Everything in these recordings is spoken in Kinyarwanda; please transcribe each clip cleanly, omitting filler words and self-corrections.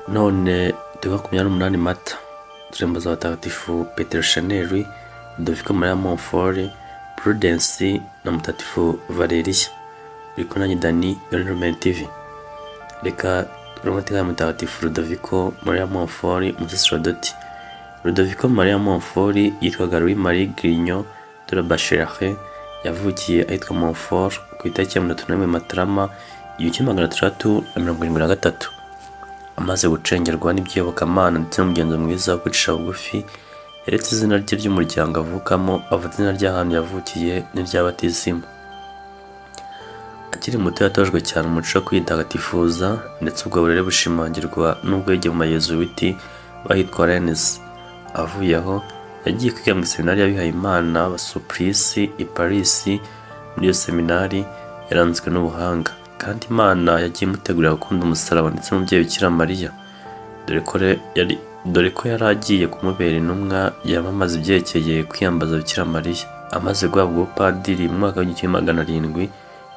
none turi 28 Mata, turembo z'abatagatifu Petero, Shanel, Maria Monfort, Prudence na Mutagatifu Valeria. Uri kumwe nanjye Dani Romain TV. Reka Amateka ya Mutagatifu Ludovico Maria Monfort, umusaserdoti. Ludovico Maria Monfort yitwaga Louis Marie Grignon de la Bachelière, yavukiye ahitwa Monfort ku itariki ya 31 Matarama 1673. Amaze gucengerwa n'iby'iyobokamana ndetse n'umugenzo mwiza wo kwicisha bugufi, yaretse izina rye ry'umuryango avukamo, avuga izina ry'ahantu yavukiye n'iry'abatisimu. Akiri muto yatojwe cyane umuco wo kwitagatifuza, ndetse ubwo burere bushimangirwa n'ubwo yagiye mu mayezuwiti bahitwa Rennes. Avuye aho yagiye kwiga mu seminari y'abihaye Imana Basuplice i Paris. Muri iyo seminari yaranzwe n'ubuhanga, kandi Imana yagiye imutegurira gukunda umusaraba ndetse n'umubyeyi Bikira Mariya, dore ko yari agiye kumubera intumwa yamamaza ibyerekeye kwiyambaza Bikira Mariya. Amaze guhabwa ubupadiri mu mwaka w'1700,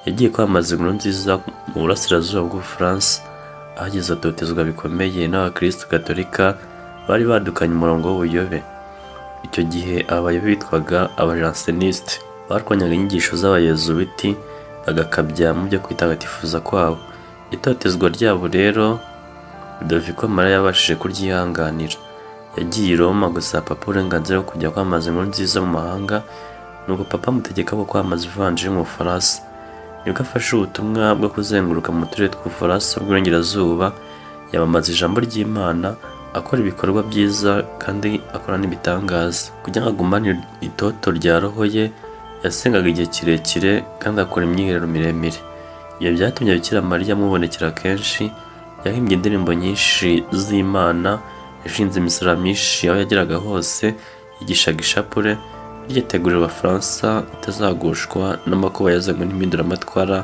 yagiye kwamamaza inkuru nziza mu burasirazuba bw'Ubufaransa, ahageze atotezwa bikomeye n'abakristo gatolika bari badukanye umurongo w'ubuyobe. Icyo gihe abayobe bitwaga abajanseniste, barwanyaga inyigisho z'abayezuwiti bagakabya mu byo kwitagatifuza kwabo. Itotezwa ryabo rero Ludovico Maria yabashije kuryihanganira. Yagiye i Roma gusaba papa uburenganzira bwo kujya kwamamaza inkuru nziza mu mahanga, nuko papa amutegeka ko kwamamaza ivanjiri mu Bufaransa. Nibwo afashe ubutumwa bwo kuzenguruka mu turere tw'Ubufaransa bw'Uburengerazuba, yamamaza ijambo ry'Imana, akora ibikorwa byiza kandi akora n'ibitangaza. Kugira ngo agumane itoto rya roho ye, yasengaga igihe kirekire kandi akora imyiherero miremire. Ibyo byatumye Bikira Mariya amubonekera kenshi. Yahimbye indirimbo nyinshi z'Imana, yashinze imisaraba myinshi aho yageraga hose, yigishaga ishapule, ryitegurira Abafaransa itazagushwa n'amakuba yazanywe n'impinduramatwara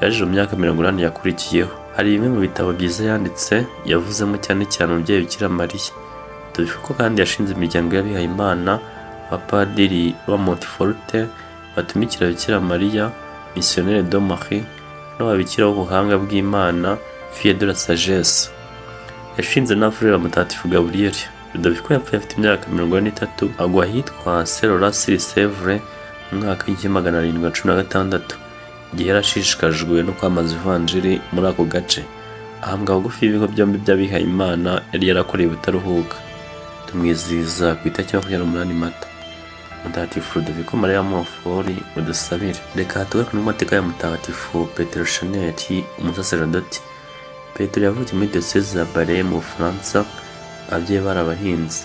yaje mu myaka 80 yakurikiyeho. Hari bimwe mu bitabo byiza yanditse, yavuzemo cyane cyane umubyeyi Bikira Mariya. Tubivuga kandi yashinze imiryango y'abihaye Imana, abapadiri ba Monfort batumikira Bikira Mariya, Missionnaire de Marie, n'ababikira b'ubuhanga bw'Imana, Fille de la Sagesse. Yashinze n'abafurere Mutagatifu Gabriel. Ludovico yapfuye afite imyaka 43, agwa ahitwa Serora-sur-Sèvre mu mwaka w'1716, igihe yarashishikajwe no kwamamaza ivanjiri muri ako gace. Ahambwa bugufi y'ibigo byombi by'abihaye Imana yari yarakoreye ubutaruhuka. Tumwizihiza ku itariki 28 Mata. Mutagatifu Ludovico Maria Monfort, udusabire. Reka tugaruke mu mateka ya Mutagatifu Petero Shanel, umusaserdoti. Petero yavukiye muri diocese ya Bari mu Bufaransa, ababyeyi bari abahinzi.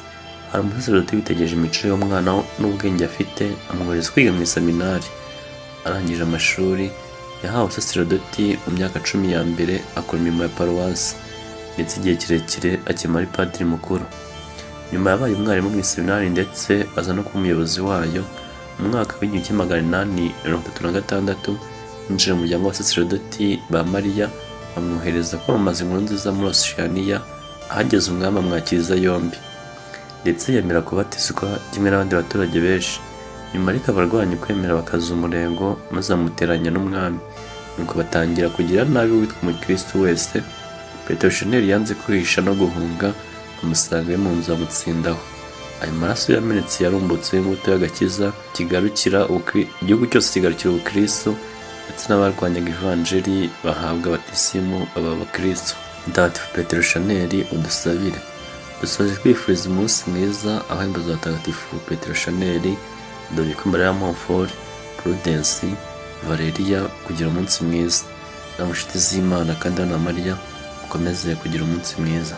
Hari umusaserdoti witegereje imico y'umwana n'ubwenge afite, amwohereza kwiga mu seminari. Arangije amashuri, yahawe ubusaserdoti mu myaka 10 ya mbere, akora imirimo ya paruwasi, ndetse igihe kirekire akimara ari padiri mukuru. Nyuma yabaye umwarimu mu seminari ndetse aza no kuba umuyobozi wayo. Mu mwaka w'1836 yinjira mu muryango w'abasaserdoti ba Mariya, bamwohereza kwamamaza inkuru nziza muri Oceania. Ahageze umwami amwakiriza yombi, ndetse yemera kubatizwa kimwe n'abandi baturage benshi. Nyuma ariko abarwanya kwemera bakaza umurego, maze amuteranya n'umwami, nuko batangira kugira nabi witwa umukristo wese. Petero Shanel yanze kwihisha no guhunga, amusanga mu nzu amutsindaho. Ayo maraso yamenetse yarumbutse imbuto y'agakiza, igihugu cyose kigarukira ubukristo, ndetse n'abarwanyaga ivanjiri bahabwa batisimu baba abakristo. Mutagatifu Petero Shanel, udusabire. Dusoje kwifuriza umunsi mwiza aho imbazo z'abatagatifu Petero Shanel, Ludovico Maria Monfort, Prudence, Valeria kugira umunsi mwiza. N'amushuti z'Imana kandi na Mariya, ukomeze kugira umunsi mwiza.